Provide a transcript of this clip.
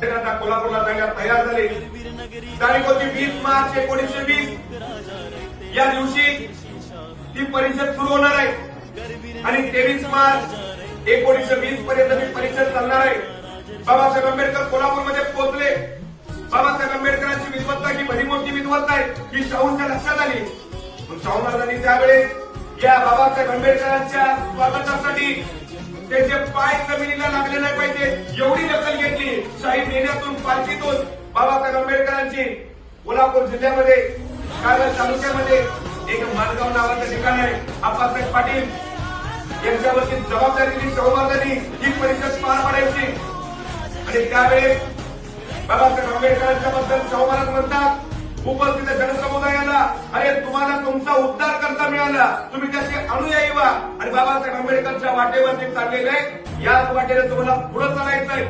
कोल्हापूरला जायला तयार झाले. तारीख होती 20 मार्च 1920. या दिवशी ती परिषद सुरू होणार आहे आणि 23 मार्च 1920 पर्यंत ती परिषद चालणार आहे. बाबासाहेब आंबेडकर कोल्हापूरमध्ये पोहोचले. बाबासाहेब आंबेडकरांची विद्वत्ता ही भली मोठी विद्वत्ता आहे ही शाहूंच्या लक्षात आली. शाहू महाराजांनी त्यावेळेस या बाबासाहेब आंबेडकरांच्या स्वागतासाठी त्यांचे पाय जमिनीला लागले नाही पाहिजे एवढी दखल घेतली. शाही मेन्यातून पालखीतून बाबासाहेब आंबेडकरांची कोल्हापूर जिल्ह्यामध्ये कागल तालुक्यामध्ये एक माणगाव नावाचं ठिकाण आहे. आप्पासाहेब पाटील यांच्यावरती जबाबदारी दिली शाहू महाराजांनी ही परिषद पार पाडायची. आणि त्यावेळेस बाबासाहेब आंबेडकरांच्या बद्दल शाहू महाराज म्हणतात उपस्थित जनसमुदायाला अरे तुम्हाला तुमचा उद्धार करता मिळाला, तुम्ही त्याचे अनुयायी व्हा आणि बाबासाहेब आंबेडकरच्या वाटेवरती चाललेले याच वाटेने तुम्हाला पुढे चालायचंय.